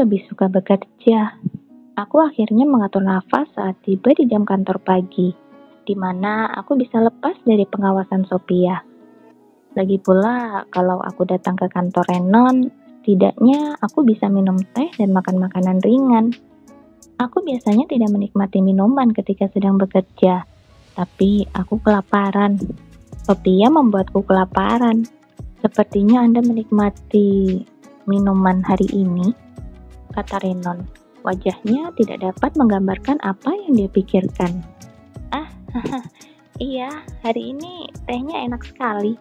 lebih suka bekerja. Aku akhirnya mengatur nafas saat tiba di jam kantor pagi, di mana aku bisa lepas dari pengawasan Sophia. Lagi pula, kalau aku datang ke kantor Renon, setidaknya aku bisa minum teh dan makan makanan ringan. Aku biasanya tidak menikmati minuman ketika sedang bekerja, tapi aku kelaparan. Sophia membuatku kelaparan. Sepertinya Anda menikmati minuman hari ini, kata Renon. Wajahnya tidak dapat menggambarkan apa yang dia pikirkan. Ah, iya, hari ini tehnya enak sekali.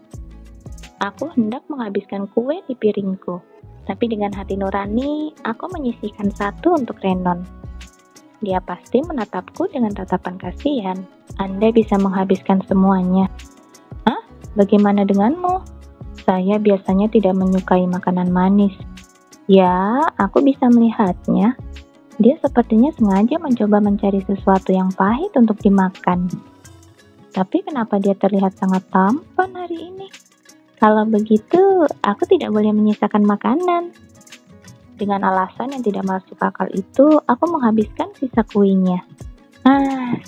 Aku hendak menghabiskan kue di piringku, tapi dengan hati nurani, aku menyisihkan satu untuk Renon. Dia pasti menatapku dengan tatapan kasihan. Anda bisa menghabiskan semuanya. Hah? Bagaimana denganmu? Saya biasanya tidak menyukai makanan manis. Ya, aku bisa melihatnya. Dia sepertinya sengaja mencoba mencari sesuatu yang pahit untuk dimakan. Tapi kenapa dia terlihat sangat tampan hari ini? Kalau begitu, aku tidak boleh menyisakan makanan. Dengan alasan yang tidak masuk akal itu, aku menghabiskan sisa kuenya.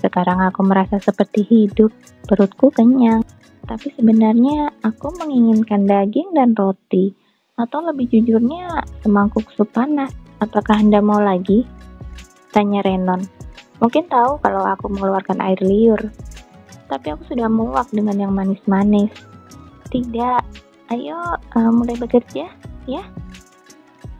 Sekarang aku merasa seperti hidup. Perutku kenyang. Tapi sebenarnya aku menginginkan daging dan roti. Atau lebih jujurnya, semangkuk sup panas. Apakah Anda mau lagi? Tanya Renon. Mungkin tahu kalau aku mengeluarkan air liur. Tapi aku sudah muak dengan yang manis-manis. Tidak, ayo mulai bekerja, ya.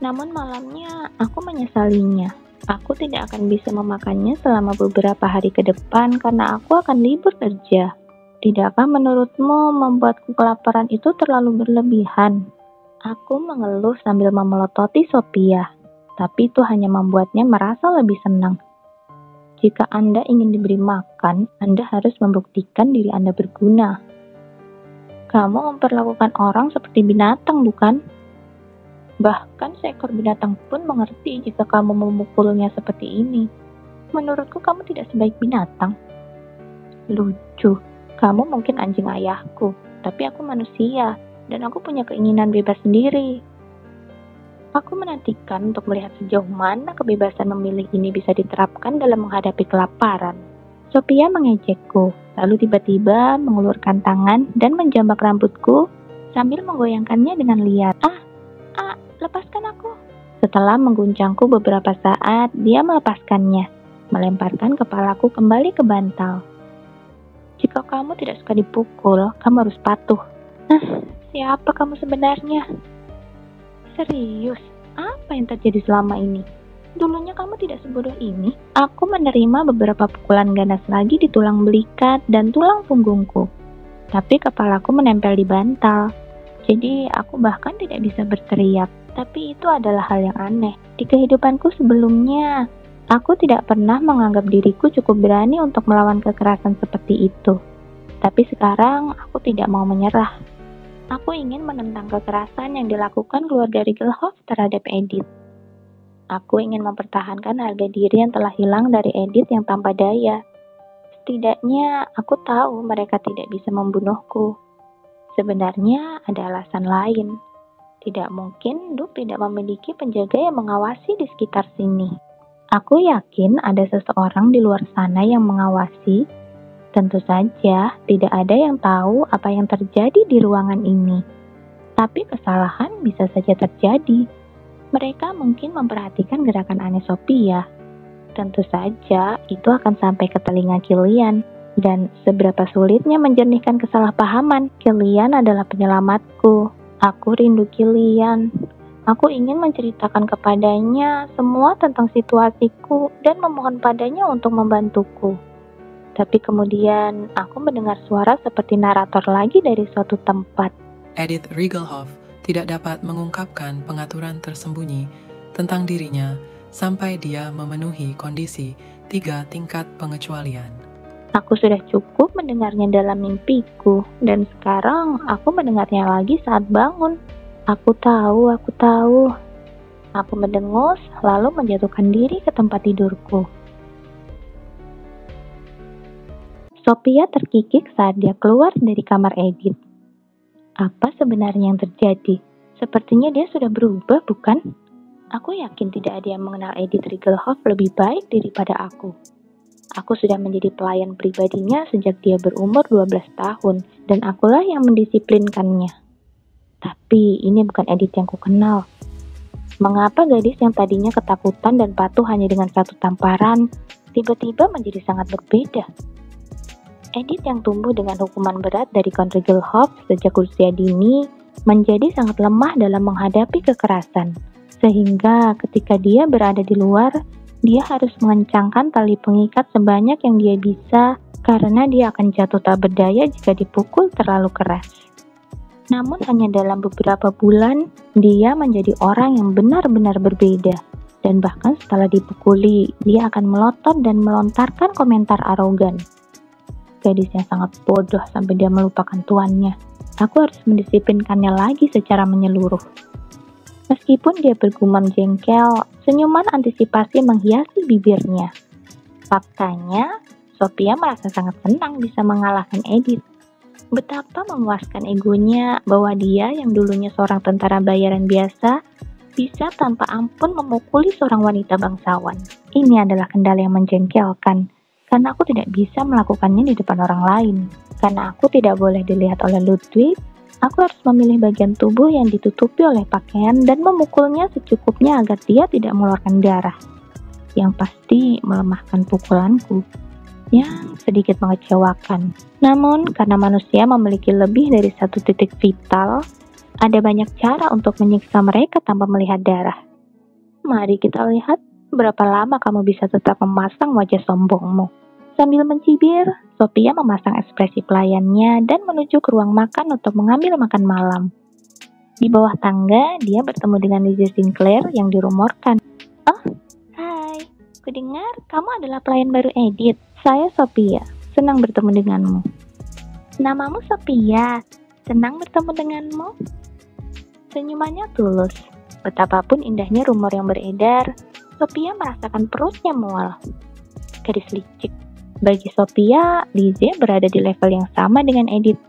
Namun malamnya aku menyesalinya. Aku tidak akan bisa memakannya selama beberapa hari ke depan karena aku akan libur kerja. Tidakkah menurutmu membuatku kelaparan itu terlalu berlebihan? Aku mengeluh sambil memelototi Sophia. Tapi itu hanya membuatnya merasa lebih senang. Jika Anda ingin diberi makan, Anda harus membuktikan diri Anda berguna. Kamu memperlakukan orang seperti binatang, bukan? Bahkan seekor binatang pun mengerti jika kamu memukulnya seperti ini. Menurutku kamu tidak sebaik binatang. Lucu, kamu mungkin anjing ayahku, tapi aku manusia, dan aku punya keinginan bebas sendiri. Aku menantikan untuk melihat sejauh mana kebebasan memilih ini bisa diterapkan dalam menghadapi kelaparan. Sophia mengejekku, lalu tiba-tiba mengulurkan tangan dan menjambak rambutku sambil menggoyangkannya dengan liar. Lepaskan aku. Setelah mengguncangku beberapa saat, dia melepaskannya, melemparkan kepalaku kembali ke bantal. Jika kamu tidak suka dipukul, kamu harus patuh. Siapa kamu sebenarnya? Serius, apa yang terjadi selama ini? Dulunya kamu tidak sebodoh ini. Aku menerima beberapa pukulan ganas lagi di tulang belikat dan tulang punggungku. Tapi kepalaku menempel di bantal. Jadi aku bahkan tidak bisa berteriak. Tapi itu adalah hal yang aneh. Di kehidupanku sebelumnya, aku tidak pernah menganggap diriku cukup berani untuk melawan kekerasan seperti itu. Tapi sekarang aku tidak mau menyerah. Aku ingin menentang kekerasan yang dilakukan keluarga Rigelhoff terhadap Edith. Aku ingin mempertahankan harga diri yang telah hilang dari Edith yang tanpa daya. Setidaknya aku tahu mereka tidak bisa membunuhku. Sebenarnya ada alasan lain. Tidak mungkin Duke tidak memiliki penjaga yang mengawasi di sekitar sini. Aku yakin ada seseorang di luar sana yang mengawasi. Tentu saja, tidak ada yang tahu apa yang terjadi di ruangan ini. Tapi kesalahan bisa saja terjadi. Mereka mungkin memperhatikan gerakan aneh Sophia. Tentu saja, itu akan sampai ke telinga Killian. Dan seberapa sulitnya menjernihkan kesalahpahaman, Killian adalah penyelamatku. Aku rindu Killian. Aku ingin menceritakan kepadanya semua tentang situasiku dan memohon padanya untuk membantuku. Tapi kemudian aku mendengar suara seperti narator lagi dari suatu tempat. Edith Rigelhoff tidak dapat mengungkapkan pengaturan tersembunyi tentang dirinya sampai dia memenuhi kondisi 3 tingkat pengecualian. Aku sudah cukup mendengarnya dalam mimpiku, dan sekarang aku mendengarnya lagi saat bangun. Aku tahu. Aku mendengus, lalu menjatuhkan diri ke tempat tidurku. Sophia terkikik saat dia keluar dari kamar Edith. Apa sebenarnya yang terjadi? Sepertinya dia sudah berubah, bukan? Aku yakin tidak ada yang mengenal Edith Riegelhoff lebih baik daripada aku. Aku sudah menjadi pelayan pribadinya sejak dia berumur 12 tahun, dan akulah yang mendisiplinkannya. Tapi ini bukan Edith yang kukenal. Mengapa gadis yang tadinya ketakutan dan patuh hanya dengan satu tamparan, tiba-tiba menjadi sangat berbeda? Edith yang tumbuh dengan hukuman berat dari Count Riegelhoff sejak usia dini, menjadi sangat lemah dalam menghadapi kekerasan. Sehingga ketika dia berada di luar, dia harus mengencangkan tali pengikat sebanyak yang dia bisa karena dia akan jatuh tak berdaya jika dipukul terlalu keras. Namun hanya dalam beberapa bulan, dia menjadi orang yang benar-benar berbeda. Dan bahkan setelah dipukuli, dia akan melotot dan melontarkan komentar arogan. Gadis yang sangat bodoh sampai dia melupakan tuannya. Aku harus mendisiplinkannya lagi secara menyeluruh. Meskipun dia bergumam jengkel, senyuman antisipasi menghiasi bibirnya. Faktanya, Sophia merasa sangat senang bisa mengalahkan Edith. Betapa memuaskan egonya bahwa dia yang dulunya seorang tentara bayaran biasa, bisa tanpa ampun memukuli seorang wanita bangsawan. Ini adalah kendala yang menjengkelkan, karena aku tidak bisa melakukannya di depan orang lain. Karena aku tidak boleh dilihat oleh Ludwig, aku harus memilih bagian tubuh yang ditutupi oleh pakaian dan memukulnya secukupnya agar dia tidak mengeluarkan darah. Yang pasti melemahkan pukulanku, yang sedikit mengecewakan. Namun, karena manusia memiliki lebih dari satu titik vital, ada banyak cara untuk menyiksa mereka tanpa melihat darah. Mari kita lihat berapa lama kamu bisa tetap memasang wajah sombongmu. Sambil mencibir, Sophia memasang ekspresi pelayannya dan menuju ke ruang makan untuk mengambil makan malam. Di bawah tangga, dia bertemu dengan Lizzie Sinclair yang dirumorkan. Oh, hai, kudengar kamu adalah pelayan baru Edith. Saya Sophia, senang bertemu denganmu. Namamu Sophia, senang bertemu denganmu. Senyumannya tulus. Betapapun indahnya rumor yang beredar, Sophia merasakan perutnya mual. Gadis licik. Bagi Sophia, Lizzie berada di level yang sama dengan Edith,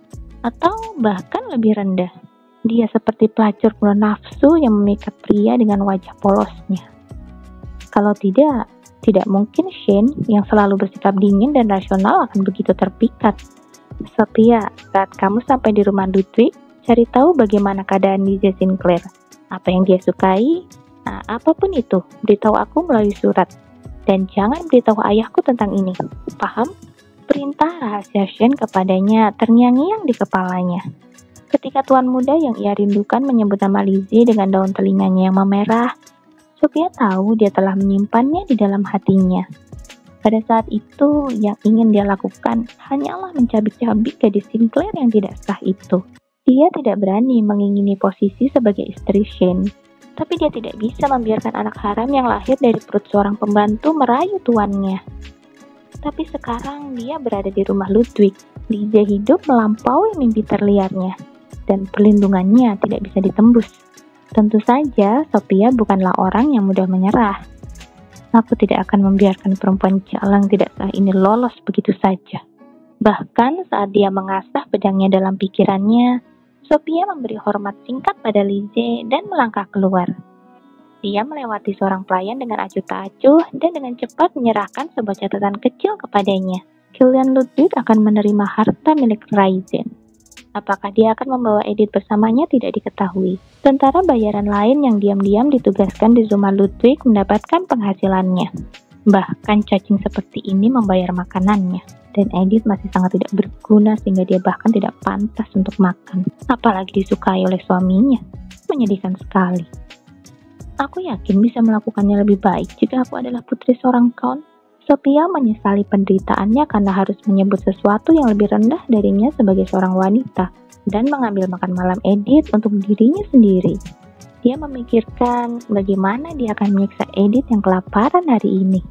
atau bahkan lebih rendah. Dia seperti pelacur penuh nafsu yang memikat pria dengan wajah polosnya. Kalau tidak mungkin Shane yang selalu bersikap dingin dan rasional akan begitu terpikat. Sophia, saat kamu sampai di rumah Ludwig, cari tahu bagaimana keadaan Lizzie Sinclair. Apa yang dia sukai? Nah, apapun itu, beritahu aku melalui surat. Dan jangan beritahu ayahku tentang ini. Paham? Perintah rahasia Shane kepadanya terngiang-ngiang di kepalanya. Ketika tuan muda yang ia rindukan menyebut nama Lizzie dengan daun telinganya yang memerah, Sophia tahu dia telah menyimpannya di dalam hatinya. Pada saat itu, yang ingin dia lakukan hanyalah mencabik-cabik gadis Sinclair yang tidak sah itu. Dia tidak berani mengingini posisi sebagai istri Shane. Tapi dia tidak bisa membiarkan anak haram yang lahir dari perut seorang pembantu merayu tuannya. Tapi sekarang dia berada di rumah Ludwig. Lizzie hidup melampaui mimpi terliarnya, dan perlindungannya tidak bisa ditembus. Tentu saja, Sophia bukanlah orang yang mudah menyerah. Aku tidak akan membiarkan perempuan jalang tidak sah ini lolos begitu saja. Bahkan saat dia mengasah pedangnya dalam pikirannya, Sophia memberi hormat singkat pada Lizzie dan melangkah keluar. Dia melewati seorang pelayan dengan acuh tak acuh dan dengan cepat menyerahkan sebuah catatan kecil kepadanya. Kilian Ludwig akan menerima harta milik Raisin. Apakah dia akan membawa Edith bersamanya tidak diketahui. Tentara bayaran lain yang diam-diam ditugaskan di rumah Ludwig mendapatkan penghasilannya. Bahkan cacing seperti ini membayar makanannya. Dan Edith masih sangat tidak berguna sehingga dia bahkan tidak pantas untuk makan. Apalagi disukai oleh suaminya. Menyedihkan sekali. Aku yakin bisa melakukannya lebih baik jika aku adalah putri seorang count. Sophia menyesali penderitaannya karena harus menyebut sesuatu yang lebih rendah darinya sebagai seorang wanita. Dan mengambil makan malam Edith untuk dirinya sendiri. Dia memikirkan bagaimana dia akan menyiksa Edith yang kelaparan hari ini.